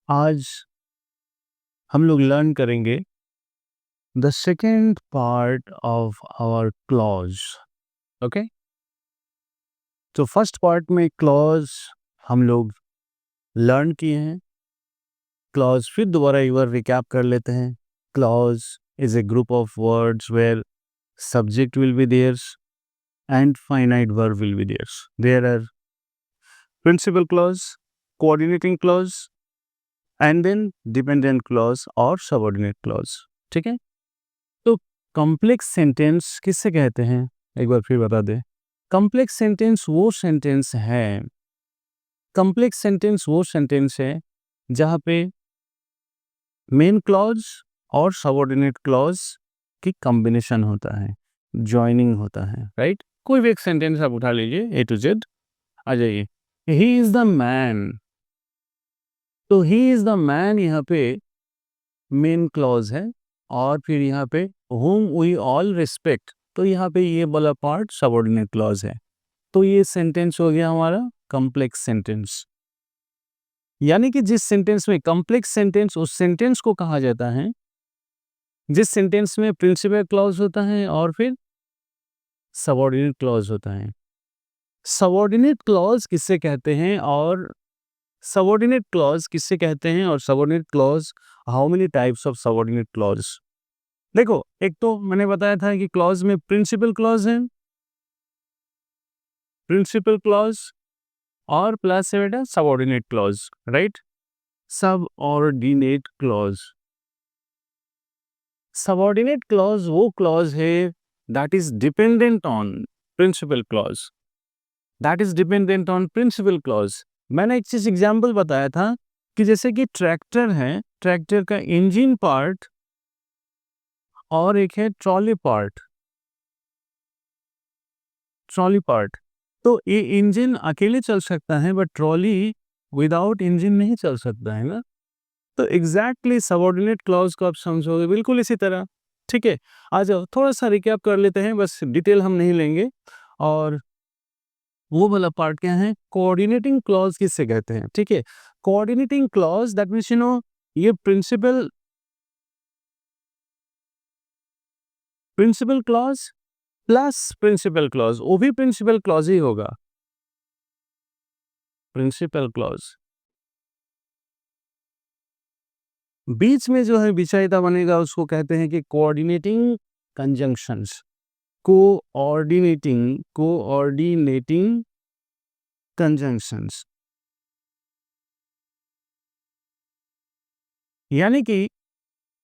आज हम लोग लर्न करेंगे the second part of our clause. Okay, तो फर्स्ट पार्ट में क्लॉज हम लोग लर्न किए हैं। क्लॉज फिर दोबारा एक बार रिकैप कर लेते हैं। Clause is a group of words where subject will be theirs and finite verb will be theirs. There are principal clause, coordinating clause and then dependent clause और subordinate clause. ठीक है, तो कॉम्प्लेक्स सेंटेंस किससे कहते हैं, एक बार फिर बता दें। कॉम्प्लेक्स सेंटेंस वो सेंटेंस है, कॉम्प्लेक्स सेंटेंस वो सेंटेंस है जहाँ पे मेन क्लॉज और सबऑर्डिनेट क्लॉज की कॉम्बिनेशन होता है, जॉइनिंग होता है, राइट। कोई भी एक सेंटेंस आप उठा लीजिए, ए टू जेड आ जाइए। ही इज द मैन, तो ही इज द मैन यहाँ पे मेन क्लॉज है और फिर यहाँ पे whom we all respect, तो यहाँ पे ये वाला पार्ट सबऑर्डिनेट क्लॉज है। तो ये सेंटेंस हो गया हमारा कॉम्प्लेक्स सेंटेंस। यानी कि जिस सेंटेंस में कॉम्प्लेक्स सेंटेंस, उस सेंटेंस को कहा जाता है जिस सेंटेंस में प्रिंसिपल क्लॉज होता है और फिर सबऑर्डिनेट क्लॉज होता है। सबऑर्डिनेट क्लॉज किससे कहते हैं और सबऑर्डिनेट क्लॉज किससे कहते हैं और subordinate clause, how many types of subordinate clause. देखो, एक तो मैंने बताया था कि क्लॉज में प्रिंसिपल क्लॉज है, प्रिंसिपल क्लॉज और प्लस है बेटा subordinate clause, right. Subordinate clause, subordinate clause वो क्लॉज है that is dependent on principal clause, that is dependent on principal clause. मैंने एक चीज एग्जांपल बताया था कि जैसे कि ट्रैक्टर है, ट्रैक्टर का इंजन पार्ट और एक है ट्रॉली पार्ट, ट्रॉली पार्ट। तो ये इंजन अकेले चल सकता है बट ट्रॉली विदाउट इंजन नहीं चल सकता है ना। तो एग्जैक्टली सबऑर्डिनेट क्लॉज को आप समझोगे बिल्कुल इसी तरह। ठीक है, आ जाओ थोड़ा सा रिकैप कर लेते हैं, बस डिटेल हम नहीं लेंगे। और वो वाला पार्ट क्या है, कोऑर्डिनेटिंग क्लॉज किससे कहते हैं। ठीक है, कोऑर्डिनेटिंग क्लॉज दैट मींस ये principal principal clause plus principal clause, वो भी प्रिंसिपल क्लॉज ही होगा, प्रिंसिपल क्लॉज। बीच में जो है विषयता बनेगा उसको कहते हैं कि कोऑर्डिनेटिंग कंजंक्शंस, कोऑर्डिनेटिंग कंजंक्शंस। यानी कि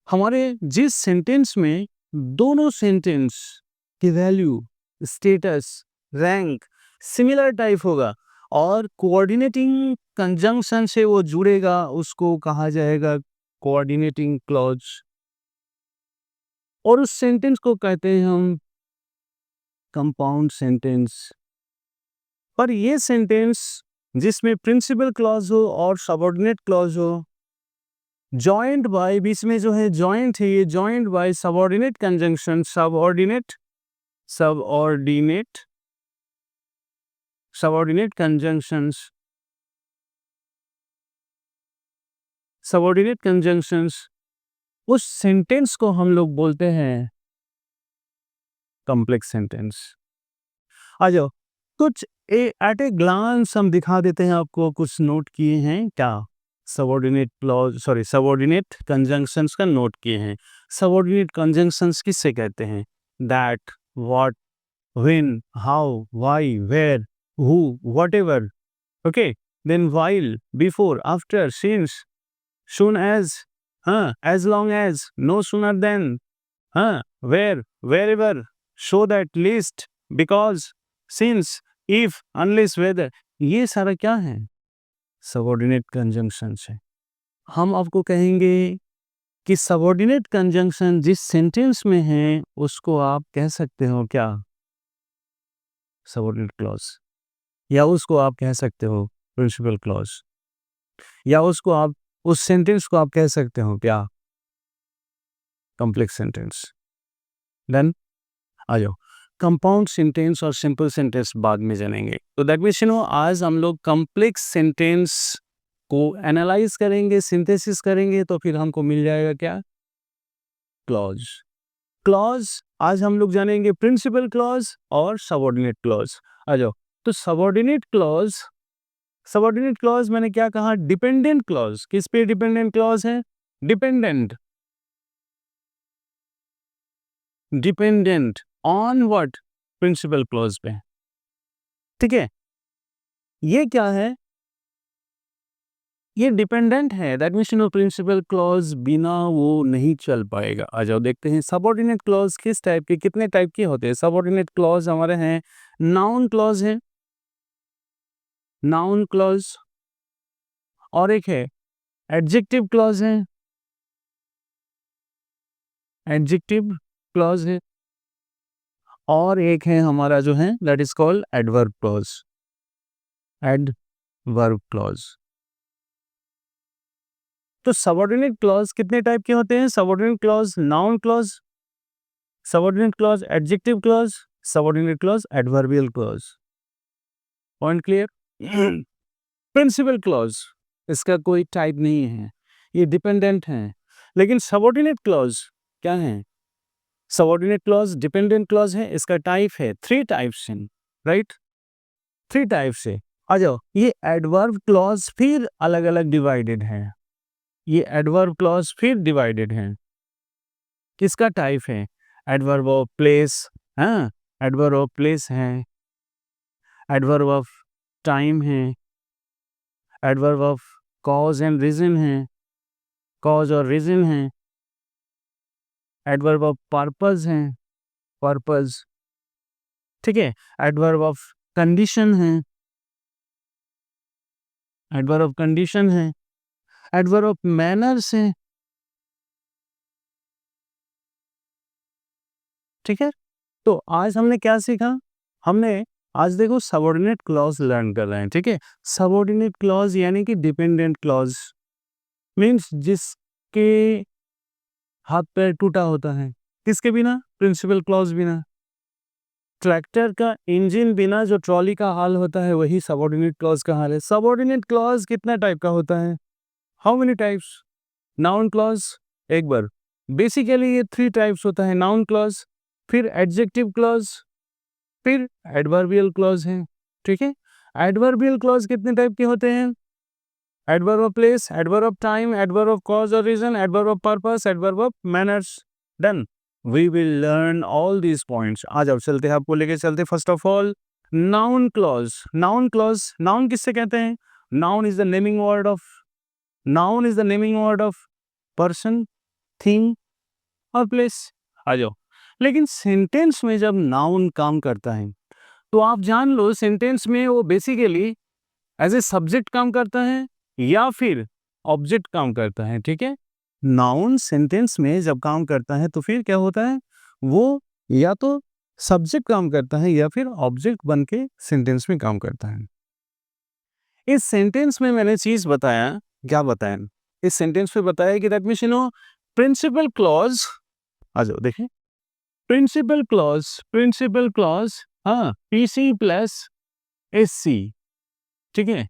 हमारे जिस सेंटेंस में दोनों सेंटेंस की value, status, rank similar type होगा और कोऑर्डिनेटिंग कंजंक्शन से वो जुड़ेगा, उसको कहा जाएगा कोऑर्डिनेटिंग क्लॉज। और उस सेंटेंस को कहते हैं हम कंपाउंड सेंटेंस। पर ये सेंटेंस जिसमें प्रिंसिपल क्लॉज हो और सबऑर्डिनेट क्लॉज हो, जॉइंट बाय, बीच में जो है जॉइंट है, ये joint by subordinate conjunction, subordinate subordinate subordinate conjunctions, subordinate conjunctions, उस सेंटेंस को हम लोग बोलते हैं कॉम्प्लेक्स सेंटेंस। आ जाओ कुछ एट ए ग्लांस हम दिखा देते हैं आपको, कुछ नोट किए हैं क्या, subordinate clause, sorry subordinate conjunctions का नोट किए हैं। सबऑर्डिनेट कंजंक्शंस किससे कहते हैं, that, what, when, how, why, where, who, whatever. Okay, then while, before, after, since, soon as, as long as, no sooner than, where, wherever, so that, least, because, since, if, unless, whether, ये सारा क्या है, subordinate conjunction है। हम आपको कहेंगे कि subordinate conjunction जिस सेंटेंस में है उसको आप कह सकते हो क्या, सबऑर्डिनेट क्लॉज, या उसको आप कह सकते हो प्रिंसिपल क्लॉज, या उसको आप, उस सेंटेंस को आप कह सकते हो क्या, कॉम्प्लेक्स सेंटेंस। देन आ जाओ कंपाउंड सेंटेंस और सिंपल सेंटेंस बाद में जानेंगे। तो दैट मीन्स आज हम लोग कॉम्प्लेक्स सेंटेंस को एनालाइज करेंगे, सिंथेसिस करेंगे तो फिर हमको मिल जाएगा क्या? क्लॉज। क्लॉज आज हम लोग जानेंगे प्रिंसिपल क्लॉज और सबऑर्डिनेट क्लॉज। आ जाओ। तो सबऑर्डिनेट क्लॉज मैंने क्या कहा? Dependent clause. किस पे डिपेंडेंट क्लॉज है? Dependent on what? Principal clause पे। ठीक है, ये क्या है? ये डिपेंडेंट है, that means no principal clause बिना वो नहीं चल पाएगा। आ जाओ देखते हैं सबऑर्डिनेट क्लॉज किस टाइप के, कितने टाइप के होते हैं। सबऑर्डिनेट क्लॉज हमारे हैं, नाउन क्लॉज है, नाउन क्लॉज, और एक है एडजेक्टिव क्लॉज है, एडजेक्टिव क्लॉज है, और एक है हमारा जो है that is called adverb clause, adverb clause. तो सबऑर्डिनेट क्लॉज कितने टाइप के होते हैं? Subordinate clause noun clause, subordinate clause adjective clause, subordinate clause adverbial clause. Point clear? Principal clause इसका कोई टाइप नहीं है, ये डिपेंडेंट है। लेकिन सबऑर्डिनेट क्लॉज क्या है? सबऑर्डिनेट क्लॉज डिपेंडेंट क्लॉज है, इसका टाइप है, 3 टाइप्स हैं, राइट? 3 टाइप्स है। आ जाओ, ये एडवर्ब क्लॉज फिर अलग अलग डिवाइडेड है, ये एडवर्ब क्लॉज फिर डिवाइडेड है। किसका टाइप है? एडवर्ब ऑफ प्लेस, हाँ, एडवर्ब ऑफ प्लेस है, एडवर्ब ऑफ टाइम है, adverb of cause and reason है, कॉज और रीजन है, एडवर्ब ऑफ पर्पस है, पर्पस, ठीक है, एडवर्ब ऑफ कंडीशन है, एडवर्ब ऑफ कंडीशन है, एडवर्ब ऑफ मैनर्स है, ठीक है। तो आज हमने क्या सीखा? हमने आज देखो सबऑर्डिनेट क्लॉज लर्न कर रहे हैं, ठीक है। सबऑर्डिनेट क्लॉज यानी कि डिपेंडेंट क्लॉज, मीन्स जिसके हाथ पैर टूटा होता है, किसके बिना? प्रिंसिपल क्लॉज बिना। ट्रैक्टर का इंजन बिना जो ट्रॉली का हाल होता है वही सबऑर्डिनेट क्लॉज का हाल है। सबऑर्डिनेट क्लॉज कितना टाइप का होता है? How many types? Noun clause, एक बार बेसिकली ये 3 टाइप्स होता है, नाउन क्लॉज, फिर एडजेक्टिव क्लॉज, फिर एडवर्बियल क्लॉज है, ठीक है। एडवर्बियल क्लॉज कितने टाइप के होते हैं? Adverb of place, adverb of time, adverb of cause और reason, adverb of purpose, adverb of manners. Done, we will learn all these points. आ जाओ चलते हैं, आपको लेके चलते। First of all noun clause. Noun clause, noun किससे कहते हैं? Noun is the naming word of, noun is the naming word of person, thing और प्लेस। आ जाओ, लेकिन सेंटेंस में जब नाउन काम करता है तो आप जान लो सेंटेंस में वो बेसिकली एज ए सब्जेक्ट काम करता है या फिर ऑब्जेक्ट काम करता है, ठीक है। नाउन सेंटेंस में जब काम करता है तो फिर क्या होता है? वो या तो सब्जेक्ट काम करता है या फिर ऑब्जेक्ट बन के सेंटेंस में काम करता है। इस सेंटेंस में मैंने चीज बताया, क्या बताया? इस सेंटेंस में बताया कि दैट मींस प्रिंसिपल क्लॉज। आ जाओ देखें, प्रिंसिपल क्लॉज, हाँ, पीसी प्लस एससी, ठीक है।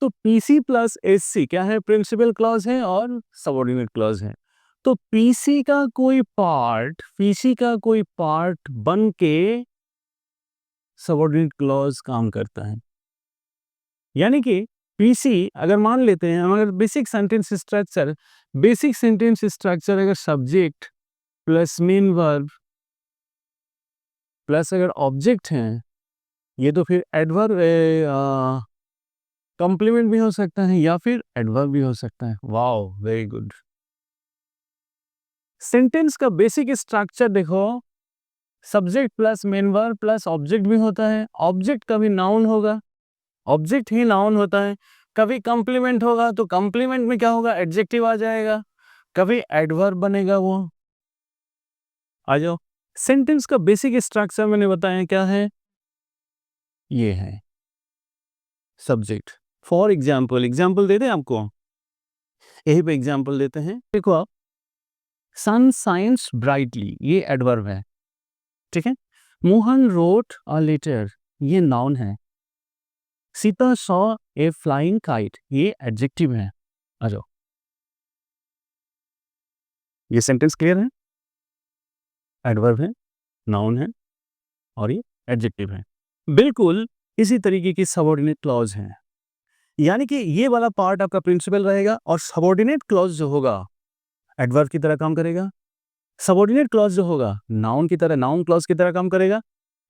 तो पीसी प्लस एससी क्या है? प्रिंसिपल क्लॉज है और सबऑर्डिनेट क्लॉज है। तो पीसी का कोई पार्ट, पीसी का कोई पार्ट बन के सबऑर्डिनेट क्लॉज काम करता है। यानी कि पीसी अगर मान लेते हैं, अगर बेसिक सेंटेंस स्ट्रक्चर अगर subject plus main verb plus अगर ऑब्जेक्ट हैं, ये तो फिर एडवर्ब कंप्लीमेंट भी हो सकता है या फिर एडवर्ब भी हो सकता है। Wow, very good. सेंटेंस का बेसिक स्ट्रक्चर देखो, subject plus main verb plus object भी होता है। ऑब्जेक्ट कभी नाउन होगा, ऑब्जेक्ट ही नाउन होता है। कभी कंप्लीमेंट होगा तो कंप्लीमेंट में क्या होगा? एडजेक्टिव आ जाएगा। कभी एडवर्ब बनेगा वो। आ जाओ, सेंटेंस का बेसिक स्ट्रक्चर मैंने बताया क्या है? ये है सब्जेक्ट। फॉर एग्जाम्पल, एग्जाम्पल दे दें आपको, यही पे एग्जाम्पल देते हैं। देखो आप, सन शाइन्स ब्राइटली, ये एडवर्ब है, ठीक है। मोहन रोट अ लेटर, ये नाउन है। Sita saw a flying kite, ये एडजेक्टिव है। आ जाओ, ये सेंटेंस क्लियर है? एडवर्ब है, नाउन है और ये एडजेक्टिव है। बिल्कुल इसी तरीके की सबऑर्डिनेट क्लॉज है, यानी कि ये वाला पार्ट आपका प्रिंसिपल रहेगा और सबऑर्डिनेट क्लॉज जो होगा एडवर्ब की तरह काम करेगा, सबऑर्डिनेट क्लॉज जो होगा नाउन की तरह, नाउन क्लॉज की तरह काम करेगा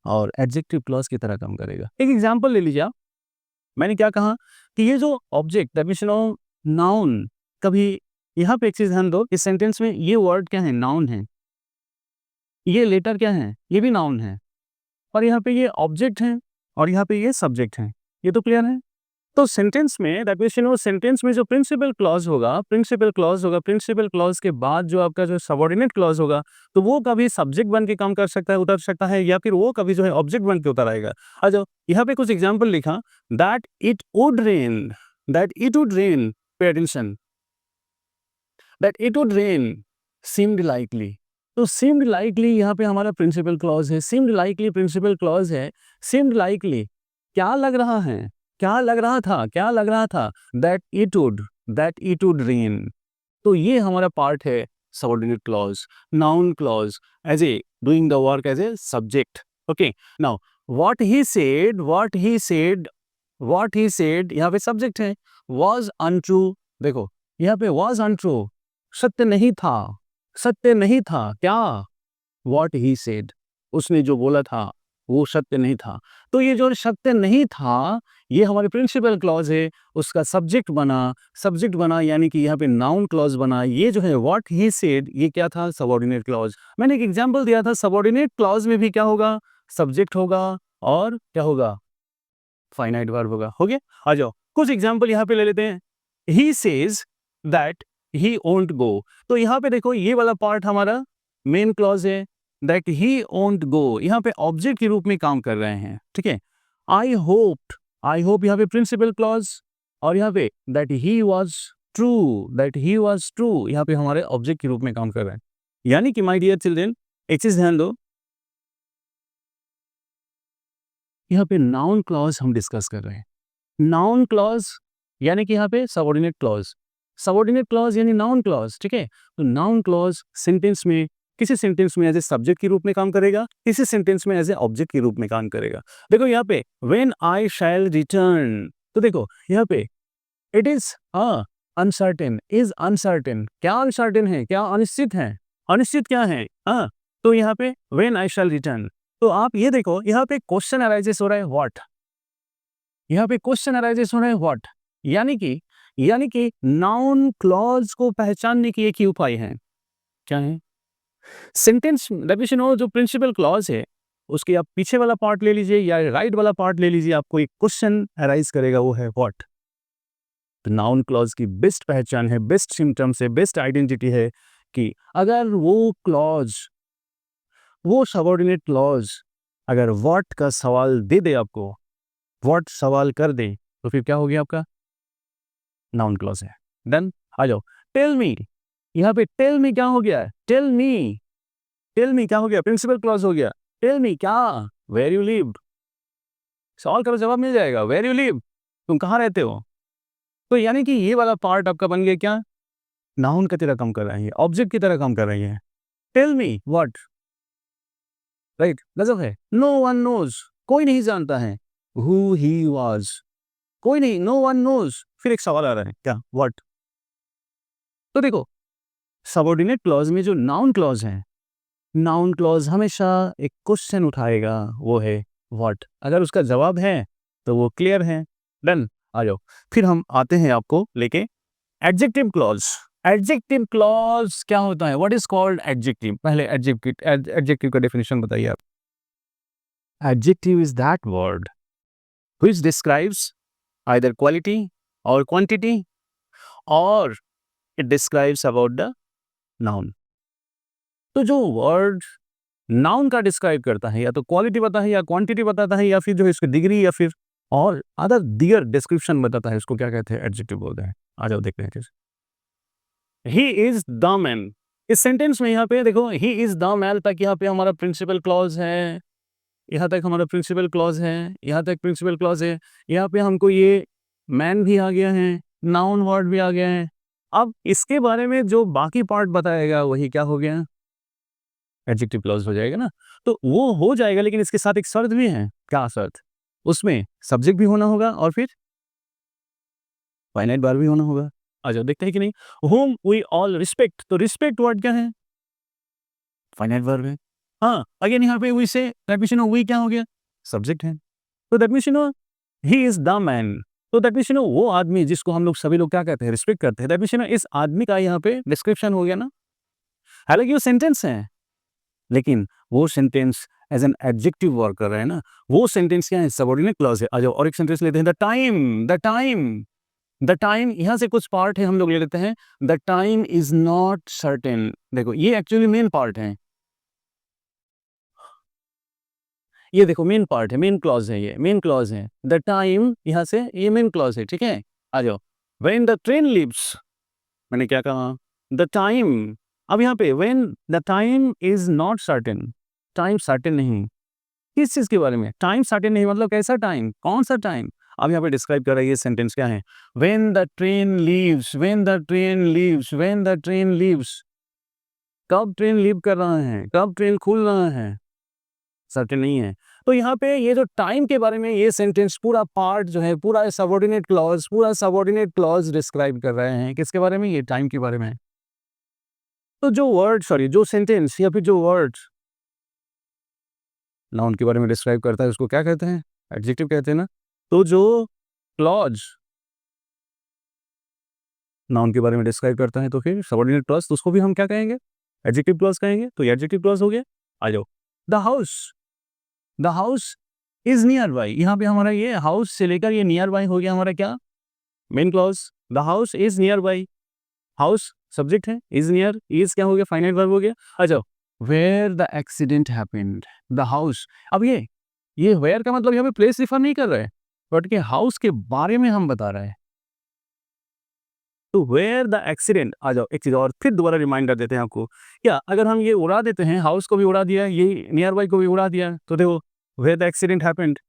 और एडजेक्टिव क्लॉज की तरह काम करेगा। एक एग्जांपल ले लीजिए आप, मैंने क्या कहा कि ये जो ऑब्जेक्ट डेफिनेशन ऑफ नाउन, कभी यहाँ पे एक चीज ध्यान दो, इस सेंटेंस में ये वर्ड क्या है, नाउन है, ये लेटर क्या है, ये भी नाउन है, और यहाँ पे ये ऑब्जेक्ट है और यहाँ पे ये सब्जेक्ट है। ये तो क्लियर है? तो सेंटेंस में डेफिनेशन ऑफ सेंटेंस में जो प्रिंसिपल क्लॉज होगा, प्रिंसिपल क्लॉज के बाद जो आपका जो सबऑर्डिनेट क्लॉज होगा, तो वो कभी सब्जेक्ट बन के काम कर सकता है, उतर सकता है, या फिर वो कभी जो है ऑब्जेक्ट बन के उतर आएगा। अच्छा, यहाँ पे कुछ एग्जांपल लिखा, that it would rain, pay attention, that it would rain seemed likely. तो सीम्ड लाइकली यहाँ पे हमारा प्रिंसिपल क्लॉज है, सीम्ड लाइकली प्रिंसिपल क्लॉज है। सीम्ड लाइकली क्या लग रहा है, क्या लग रहा था, क्या लग रहा था, दैट इट वुड रेन। तो ये हमारा पार्ट है subordinate clause, noun clause as a doing the work as a subject. Okay, now what he said, what he said यहाँ पे सब्जेक्ट है, वाज अनट्रू। देखो यहाँ पे वाज अनट्रू, सत्य नहीं था, सत्य नहीं था क्या, व्हाट ही सेड, उसने जो बोला था वो सत्य नहीं था। तो ये जो सत्य नहीं था, ये हमारे प्रिंसिपल क्लॉज है, उसका सब्जेक्ट बना यानी कि यहाँ पे नाउन क्लॉज बना। ये जो है व्हाट ही सेड, ये क्या था, सबऑर्डिनेट क्लॉज। मैंने एक एग्जांपल दिया था, सबऑर्डिनेट क्लॉज में भी क्या होगा, सब्जेक्ट होगा और क्या होगा, फाइनाइट वर्ब होगा। हो गया? आ जाओ कुछ एग्जांपल यहाँ पे ले लेते हैं। He says that he won't go, तो यहाँ पे देखो ये वाला पार्ट हमारा मेन क्लॉज है, दैट ही वोंट गो, यहाँ पे ऑब्जेक्ट के रूप में काम कर रहे हैं। ठीक है, आई होप यहाँ पे प्रिंसिपल क्लॉज, और यहाँ पे दैट ही वाज ट्रू, यहाँ पे हमारे ऑब्जेक्ट के रूप में काम कर रहे हैं। यानी कि माय डियर चिल्ड्रन, एक चीज ध्यान दो, यहाँ पे नाउन क्लॉज हम डिस्कस कर रहे हैं। नाउन क्लॉज यानी कि यहाँ पे सबऑर्डिनेट क्लॉज यानी नाउन क्लॉज। ठीक है, तो नाउन क्लॉज सेंटेंस में, किसी सेंटेंस में एज ए सब्जेक्ट के रूप में काम करेगा, किसी सेंटेंस में एज ए ऑब्जेक्ट के रूप में काम करेगा। देखो यहाँ पे व्हेन आई शैल रिटर्न, तो देखो यहाँ पे इट इज अनसर्टेन, क्या अनसर्टेन है, क्या अनिश्चित है, अनिश्चित क्या है, तो यहाँ पे व्हेन आई शैल रिटर्न। तो आप ये देखो यहाँ पे क्वेश्चन अराइजेस हो रहा है व्हाट, यहाँ पे क्वेश्चन अराइजेस हो रहा है व्हाट, यानी कि नाउन क्लॉज को पहचानने की एक ही उपाय है, क्या है, सेंटेंस डेफिनेशन हो जो प्रिंसिपल क्लॉज है उसके आप पीछे वाला पार्ट ले लीजिए या राइट वाला पार्ट ले लीजिए, आपको एक क्वेश्चन अराइज करेगा, वो है व्हाट। तो नाउन क्लॉज की बेस्ट पहचान है, बेस्ट सिम्टम्स है, बेस्ट आइडेंटिटी है कि अगर वो क्लॉज, वो सबऑर्डिनेट क्लॉज अगर व्हाट का सवाल दे दे आपको, व्हाट सवाल कर दे, तो फिर क्या हो गया आपका, नाउन क्लॉज है। डन, आ जाओ टेल मी, यहाँ पे टेल मी क्या हो गया, टेल मी क्या हो गया, प्रिंसिपल क्लॉज हो गया। टेल मी क्या, वेयर यू लिव, सवाल करो जवाब मिल जाएगा, वेयर यू लिव, तुम कहाँ रहते हो। तो यानी कि ये वाला पार्ट आपका बन गया क्या, नाउन की तरह काम कर रही है, ऑब्जेक्ट की तरह काम कर रही है। टेल मी व्हाट, राइट, गजब है। नो वन नोज, कोई नहीं जानता है, हु ही वाज, कोई नहीं, नो वन नोज, फिर एक सवाल आ रहा है क्या, व्हाट। तो देखो सबऑर्डिनेट क्लॉज में जो नाउन क्लॉज है, नाउन क्लॉज हमेशा एक क्वेश्चन उठाएगा, वो है व्हाट। अगर उसका जवाब है तो वो क्लियर है। डन, आ जाओ फिर हम आते हैं आपको लेके एडजेक्टिव क्लॉज। एडजेक्टिव क्लॉज क्या होता है, व्हाट इज कॉल्ड एडजेक्टिव, पहले एडजेक्टिव का डेफिनेशन बताइए आप। Adjective is that word which describes either quality और क्वांटिटी और it describes about the noun. तो जो वर्ड नाउन का डिस्क्राइब करता है, या तो क्वालिटी बताता है या क्वांटिटी बताता है या फिर जो है इसकी डिग्री या फिर और अदर दियर डिस्क्रिप्शन बताता है, उसको क्या कहते हैं, एडजेक्टिव बोलते हैं। आ जाओ देखते हैं। ही इज द मैन, इस सेंटेंस में यहाँ पे देखो ही इज द मैन तक यहाँ पे हमारा प्रिंसिपल क्लॉज है, यहाँ तक हमारा प्रिंसिपल क्लॉज है, यहाँ तक प्रिंसिपल क्लॉज है। यहाँ पे हमको ये मैन भी आ गया है, नाउन वर्ड भी आ गया है। अब इसके बारे में जो बाकी पार्ट बताएगा वही क्या हो गया, एडजेक्टिव क्लॉज हो जाएगा ना। तो वो हो जाएगा, लेकिन इसके साथ एक शर्त भी है। क्या शर्त? उसमें सब्जेक्ट भी होना होगा और फिर फाइनाइट वर्ब भी होना होगा। आ जाओ देखते हैं कि नहीं। whom we all respect, तो रिस्पेक्ट वर्ड क्या है? फाइनाइट वर्ब है। हाँ, अगेन यहाँ पे we say that means we क्या हो गया, सब्जेक्ट है। तो that means he is the man. तो दैट मीन्स वो आदमी जिसको हम लोग सभी लोग क्या कहते हैं, रिस्पेक्ट करते हैं, दैट मीन्स इस आदमी का यहाँ पे डिस्क्रिप्शन हो गया ना। हालांकि वो सेंटेंस है, लेकिन वो sentence as an adjective work कर रहा है ना। वो सेंटेंस क्या है, सबऑर्डिनेट क्लॉज है। आ जाओ और एक सेंटेंस लेते हैं, the time, the time, the time. यहाँ से कुछ पार्ट है, हम लोग ले लेते हैं। The time is not certain. देखो ये एक्चुअली मेन पार्ट है, ये देखो मेन पार्ट है, मेन क्लॉज है, ये मेन क्लॉज है। द टाइम यहाँ से ये मेन क्लॉज है, ठीक है। आ जाओ, व्हेन द ट्रेन लीव्स, मैंने क्या कहा, द टाइम। अब यहाँ पे when the time is not certain, time certain नहीं। किस चीज के बारे में टाइम सर्टेन नहीं, मतलब कैसा टाइम, कौन सा टाइम? अब यहाँ पे डिस्क्राइब कर रहा है, ये सेंटेंस क्या है, when the train leaves, when the train leaves, when the train leaves. कब ट्रेन लीव कर रहा है, कब ट्रेन खुल रहा है, सर्टेन नहीं है। तो यहाँ पे ये जो टाइम के बारे में ये सेंटेंस पूरा पार्ट जो है, पूरा सबऑर्डिनेट क्लॉज, पूरा सबऑर्डिनेट क्लॉज डिस्क्राइब कर रहे हैं किसके बारे में, ये टाइम के बारे में। तो जो वर्ड, सॉरी जो सेंटेंस या फिर जो वर्ड नाउन के बारे में डिस्क्राइब करता है उसको क्या कहते हैं, एडजेक्टिव कहते हैं ना। तो जो क्लॉज नाउन के बारे में डिस्क्राइब करता है तो फिर सबऑर्डिनेट क्लॉज, तो उसको भी हम क्या कहेंगे, एडजेक्टिव क्लॉज कहेंगे। तो ये एडजेक्टिव क्लॉज हो गया। आ जाओ, the house, the house is near by. यहाँ पे हमारा ये हाउस से लेकर ये नियर बाई हो गया हमारा क्या, main clause. The house is nearby, house subject है, इज नियर, इज क्या हो गया, फाइनाइट वर्ब हो गया। अच्छा, where the accident happened, the house. अब ये वेयर का मतलब यहाँ पे प्लेस रिफर नहीं कर रहे हैं, बट के हाउस के बारे में हम बता रहे हैं। तो वेयर द एक्सीडेंट। आ जाओ एक चीज और फिर दोबारा रिमाइंडर देते हैं आपको। क्या अगर हम ये उड़ा देते हैं, हाउस को भी उड़ा दिया, ये नियर बाई को भी उड़ा दिया, तो देखो वेयर द एक्सीडेंट हैपेंड,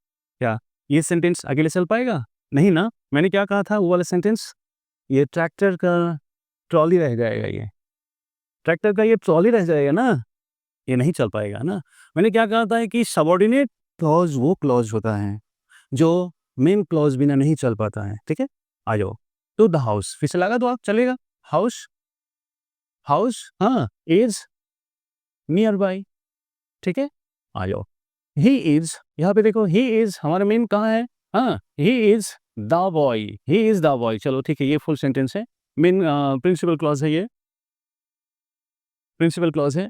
क्या ये सेंटेंस अकेले चल पाएगा? नहीं ना। मैंने क्या कहा था वो वाला सेंटेंस, ये ट्रैक्टर का ट्रॉली रह जाएगा, ये ट्रैक्टर का ये ट्रॉली रह जाएगा ना, ये नहीं चल पाएगा ना। मैंने क्या कहा था कि सबऑर्डिनेट क्लॉज वो क्लॉज होता है जो मेन क्लॉज बिना नहीं चल पाता है, ठीक है। आ जाओ, तो द हाउस फिर से लगा दो आप, चलेगा। हाउस, हाउस हाँ, इज नियर बाई, ठीक है। आ जाओ, ही इज, यहाँ पे देखो ही इज हमारा मेन कहाँ है, हाँ he is the boy, he is the boy. चलो ठीक है, ये फुल सेंटेंस है, मेन प्रिंसिपल क्लॉज है, ये प्रिंसिपल क्लॉज है।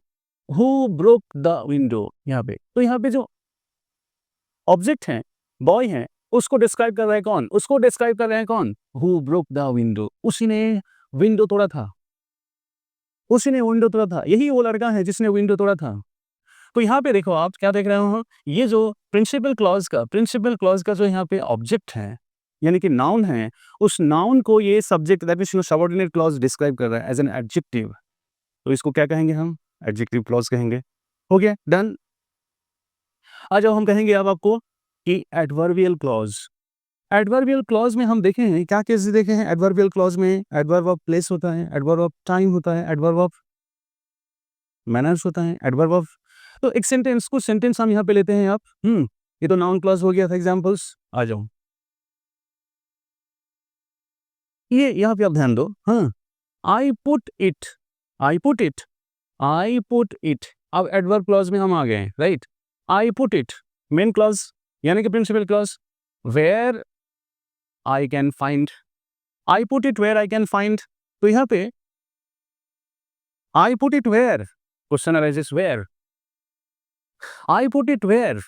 हु ब्रोक द विंडो, यहाँ पे तो यहाँ पे जो ऑब्जेक्ट है, बॉय है, उसको डिस्क्राइब कर रहा है कौन, उसको डिस्क्राइब कर रहे हैं कौन, हु ब्रोक द विंडो, उसी ने विंडो तोड़ा था, उसी ने विंडो तोड़ा था, यही वो लड़का है जिसने विंडो तोड़ा था। तो यहाँ पे देखो आप क्या देख रहे हो, ये जो प्रिंसिपल क्लॉज का जो यहाँ पे ऑब्जेक्ट है, यानी कि नाउन है, उस नाउन को ये subject that means subordinate clause describe कर रहा है एज एन एडजेक्टिव। तो इसको क्या कहेंगे हम, एडजेक्टिव क्लॉज कहेंगे। हो गया, डन। आ जाओ हम कहेंगे अब आपको कि एडवर्बियल क्लॉज। एडवर्बियल क्लॉज में हम देखे हैं क्या केस देखे हैं, एडवर्बियल क्लॉज में एडवर्ब ऑफ प्लेस होता है, एडवर्ब ऑफ टाइम होता है, एडवर्ब ऑफ मैनर्स होता है, एडवर्ब ऑफ। तो एक सेंटेंस, कुछ सेंटेंस हम यहाँ पे लेते हैं आप। ये तो नाउन क्लॉज हो गया था, एग्जांपल्स। आ जाओ, ये यहाँ पे आप ध्यान दो। हाँ, I put it, I put it, I put it. अब एडवर्ब क्लॉज में हम आ गए, right. I put it main clause, यानी कि principal clause. Where I can find, I put it where I can find. तो यहाँ पे I put it where, question arises where, I put it where,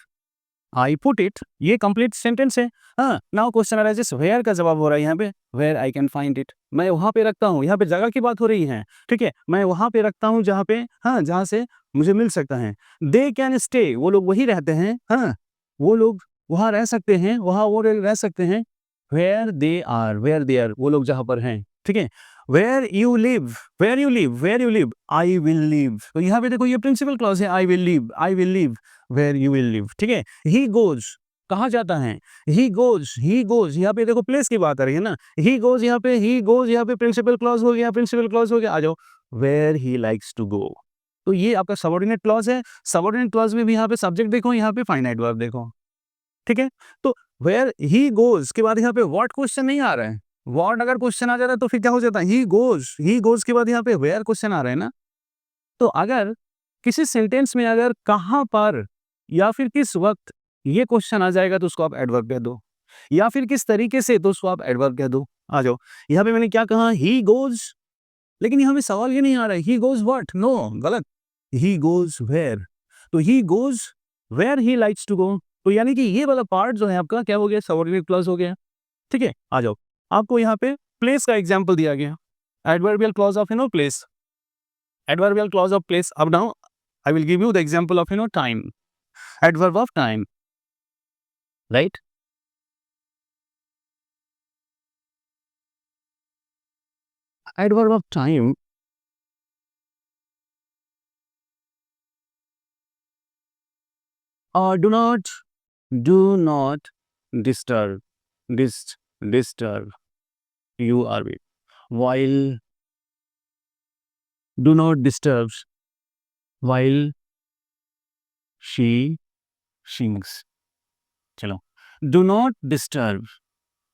I put it, ये complete sentence है। हाँ, now question arises where का जवाब हो रहा है यहाँ पे, where I can find it, मैं वहां पे रखता हूँ, यहाँ पे जगह की बात हो रही है, ठीक है। मैं वहां पे रखता हूँ जहाँ पे, हाँ जहाँ से मुझे मिल सकता है। दे कैन स्टे, वो लोग वही रहते हैं, हाँ वो लोग वहां रह सकते हैं, वहां वो रह सकते हैं। Where they are, where they are, वो लोग जहां पर हैं, ठीक है। Where you live, where you live, where you live, I will live. तो यहाँ पे देखो ये प्रिंसिपल क्लॉज है, I will live, I will live where you will live, ठीक है। ही गोज, कहाँ जाता है, ही गोज, यहाँ पे देखो प्लेस की बात आ रही है ना, ही गोज यहाँ पे, ही गोज यहाँ पे प्रिंसिपल क्लॉज हो गया, प्रिंसिपल क्लॉज हो गया। आ जाओ, where he likes to go, तो ये आपका सबऑर्डिनेट क्लॉज है। सबऑर्डिनेट क्लॉज में भी यहाँ पे सब्जेक्ट देखो, यहाँ पे फाइनाइट वर्ब देखो, ठीक है। तो वेयर ही गोज के बाद यहाँ पे व्हाट क्वेश्चन नहीं आ रहा है, व्हाट अगर क्वेश्चन आ जाता है तो फिर क्या हो जाता है, ही गोज के बाद यहाँ पे वेयर क्वेश्चन आ रहा है ना। तो अगर किसी सेंटेंस में अगर कहां पर या फिर किस वक्त ये क्वेश्चन आ जाएगा तो उसको आप एडवर्ब कह दो, या फिर किस तरीके से तो उसको आप एडवर्ब कह दो। आ जाओ, यहाँ पे मैंने क्या कहा, ही गोज, लेकिन यहाँ पे सवाल ये नहीं आ रहा है ही गोज व्हाट, नो, गलत, ही गोज वेयर। तो he goes where he likes to go, तो यानी कि ये वाला पार्ट जो है आपका क्या हो गया, सबऑर्डिनेट क्लॉज हो गया, ठीक है। आ जाओ, आपको यहाँ पे प्लेस का एग्जाम्पल दिया गया, adverbial clause of place, adverbial clause of place. Up now I will give you the example of time, adverb of time, right? Adverb of time, do not disturb, disturb you are with, while do not disturb while she sings। चलो, do not disturb,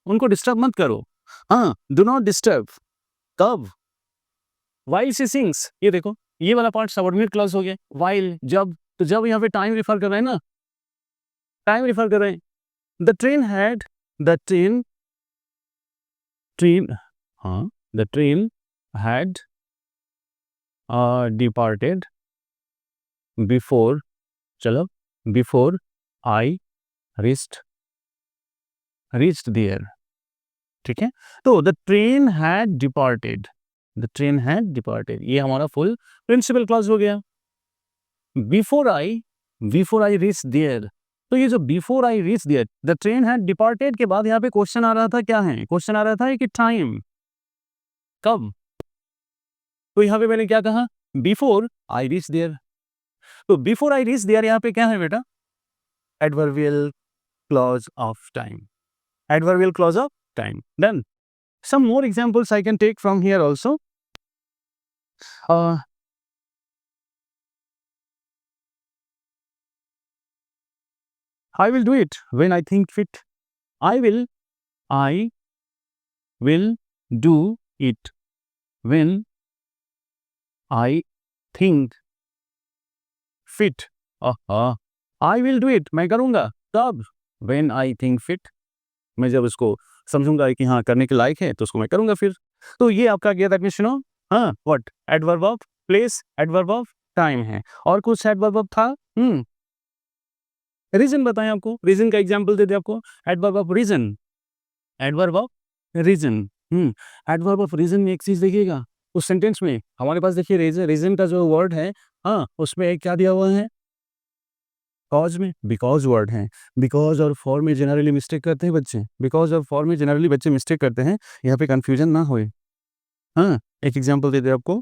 उनको disturb मत करो, हाँ, do not disturb कब, while she sings, ये देखो ये वाला पार्ट सबऑर्डिनेट क्लॉज हो गया, while जब, तो जब यहाँ पे टाइम रिफर कर रहे हैं ना, टाइम रिफर कर रहे हैं, the train had, the train train हाँ, the train had departed before, चलो, बिफोर आई रीच्ड देयर, ठीक है। तो the train had departed, the train had departed, ये हमारा फुल प्रिंसिपल क्लॉज हो गया। बिफोर आई रीच देयर, तो ये जो before I reach there, the train had departed के बाद यहाँ पे क्वेश्चन आ रहा था, क्या है क्वेश्चन आ रहा था कि टाइम, कब, तो यहाँ पे मैंने क्या कहा, बिफोर आई रीच देयर, तो बिफोर आई रीच देयर यहाँ पे क्या है बेटा, adverbial clause of time, adverbial clause of time, done. Some more examples I can take from here also. I will do it when I think fit. I will do it when I think fit. I will do it, मैं करूँगा कब, when I think fit, मैं जब उसको समझूंगा कि हाँ करने के लायक है तो उसको मैं करूँगा फिर। तो ये आपका क्या था सुनो, हाँ what, adverb of place, adverb of time है, और कुछ एडवर्ब ऑफ था, रीजन बताएं आपको, रीजन का एग्जांपल दे दे आपको, adverb of reason, adverb of reason, adverb of reason में एक चीज देखिएगा, उस सेंटेंस में हमारे पास देखिए रीजन, रीजन का जो वर्ड है, हाँ उसमें एक क्या दिया हुआ है, कॉज में बिकॉज वर्ड है, बिकॉज और फॉर में जनरली मिस्टेक करते हैं बच्चे, बिकॉज और फॉर में जनरली बच्चे मिस्टेक करते हैं, यहाँ पे कंफ्यूजन ना होए। हाँ, एक एग्जांपल दे दे आपको,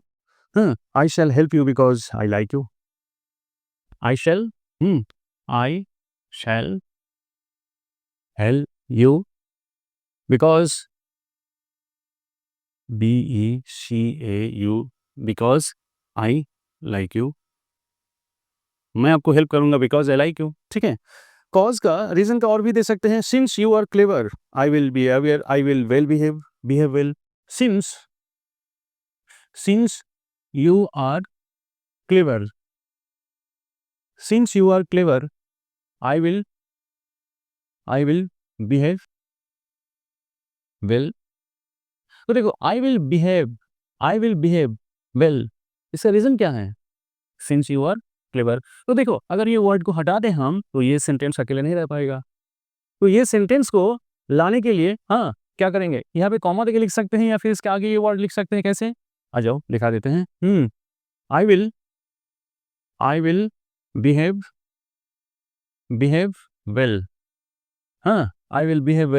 हाँ, I shall help you because I like you, I shall help you because BECAU, because I like you, मैं आपको हेल्प करूंगा बिकॉज आई लाइक यू, ठीक है। कॉज का रीजन का और भी दे सकते हैं, since you are clever I will behaviour, I will well behave well, since you are clever, since you are clever I will behave well. तो देखो आई विल बिहेव वेल, इसका रीजन क्या है, सिंस यू आर क्लेवर। तो देखो अगर ये word को हटा दें हम तो ये सेंटेंस अकेले नहीं रह पाएगा, तो ये सेंटेंस को लाने के लिए हाँ क्या करेंगे, यहाँ पे कॉमा देके लिख सकते हैं या फिर इसके आगे ये वर्ड लिख सकते हैं, कैसे, आ जाओ दिखा देते हैं। आई विल बिहेव वेल, हाँ आई विल बिहेव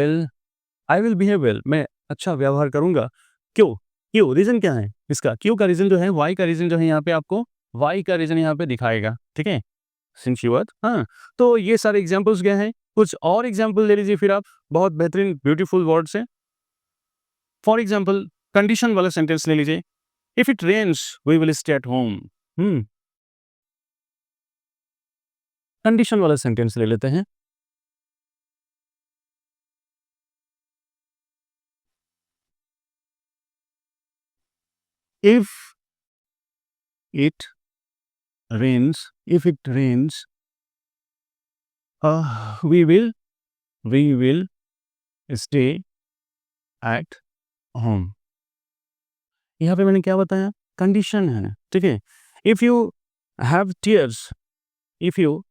वेल, मैं अच्छा व्यवहार करूंगा, क्यों रीजन क्या है इसका, क्यों का रीजन जो है, वाई का रीजन जो है यहाँ पे आपको वाई का रीजन यहाँ पे दिखाएगा, ठीक है। सिंस यू आर, हाँ, तो ये सारे एग्जाम्पल्स गए हैं। कुछ और एग्जाम्पल ले लीजिए फिर आप, बहुत बेहतरीन ब्यूटीफुल वर्ड्स हैं। फॉर एग्जाम्पल कंडीशन वाला सेंटेंस ले लीजिए, if it rains we will stay at home. Condition वाला सेंटेंस ले लेते हैं। If it rains we will stay at home. यहाँ पे मैंने क्या बताया, कंडीशन है, ठीक है। If you have tears, if you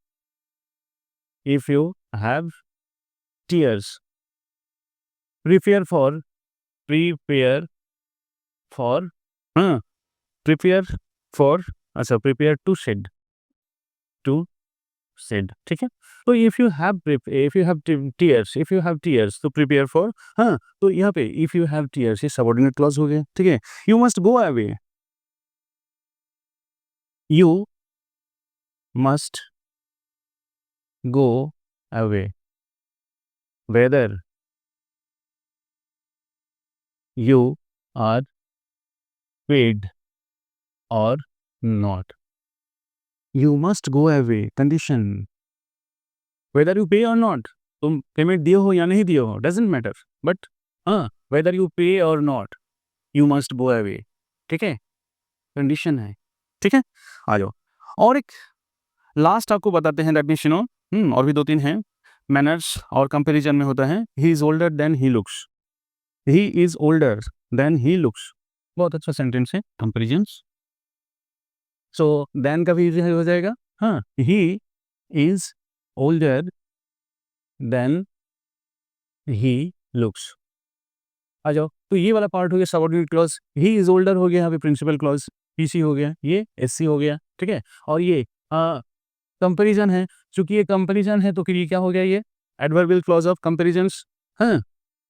have tears, prepare for, prepare for, हाँ, प्रिपेयर फॉर, अच्छा, prepare to shed, to shed, ठीक है। तो इफ यू हैव टीयर्स तो प्रिपेयर फॉर, हाँ, तो यहाँ पे इफ यू हैव टीयर्स ये सबऑर्डिनेट क्लॉज हो गया, ठीक है। You must go away, you must go away, whether you are paid or not. You must go away, condition, whether you pay or not, तुम पेमेंट दिए हो या नहीं दिए हो डजेंट मैटर, बट हाँ, whether you pay or not, you must go away, ठीक है, कंडीशन है, ठीक है। आ जाओ, और एक लास्ट आपको बताते हैं डेफिनेशन ऑफ, और भी 2-3 हैं। मैनर्स और कंपैरिजन में होता है, he is older than he looks, he is older than he looks, बहुत अच्छा सेंटेंस है, कंपैरिजन्स। सो देन का भी यूज हो जाएगा, हाँ, he is older than he looks. आ जाओ, तो ये वाला पार्ट हो गया subordinate clause, he is older हो गया, यहाँ पे प्रिंसिपल क्लॉज पीसी हो गया, ये एससी हो गया, ठीक है। और ये कंपैरिजन है, चूंकि ये कंपैरिजन है तो फिर ये क्या हो गया, ये एडवर्बियल क्लॉज ऑफ कंपैरिजंस, हाँ।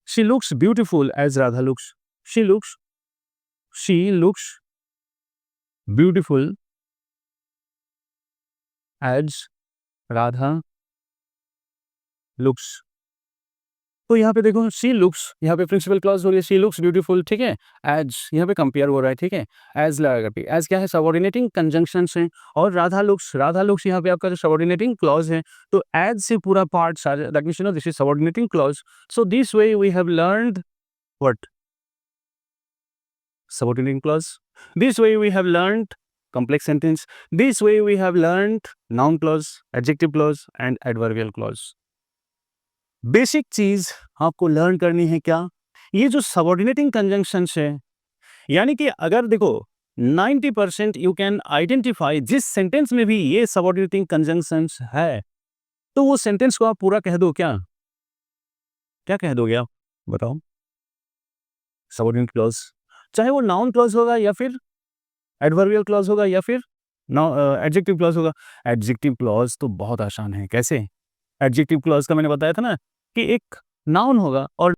She looks beautiful as Radha looks, she looks beautiful as Radha looks. तो यहाँ पे देखो शी लुक्स, यहाँ पे प्रिंसिपल क्लॉज हो रही है, शी लुक्स ब्यूटीफुल, ठीक है। एज यहाँ पे कंपेयर हो रहा है, ठीक है, एज लगा पे, एज क्या है, सबऑर्डिनेटिंग कंजंक्शंस हैं, और राधा लुक्स यहाँ पे आपका जो सबऑर्डिनेटिंग क्लॉज है, तो एज से पूरा पार्ट सारे definition of this is subordinating clause. So this way we have learned what, subordinating clause. This way we have learned complex sentence. This way we have learned noun clause, adjective clause and adverbial clause. Basic चीज आपको learn करनी है क्या, ये जो subordinating conjunctions है, यानी कि अगर देखो 90% यू कैन आइडेंटिफाई जिस सेंटेंस में भी ये सबऑर्डिनेटिंग कंजंक्शंस है, तो वो सेंटेंस को आप पूरा कह दो, क्या क्या कह दोगे आप, बताओ। सबऑर्डिनेट क्लॉज, चाहे वो नाउन क्लॉज होगा या फिर एडवर्बियल क्लॉज होगा या फिर एडजेक्टिव क्लॉज होगा। एडजेक्टिव क्लॉज तो बहुत आसान है, कैसे, एडजेक्टिव क्लॉज का मैंने बताया था ना कि एक नाउन होगा और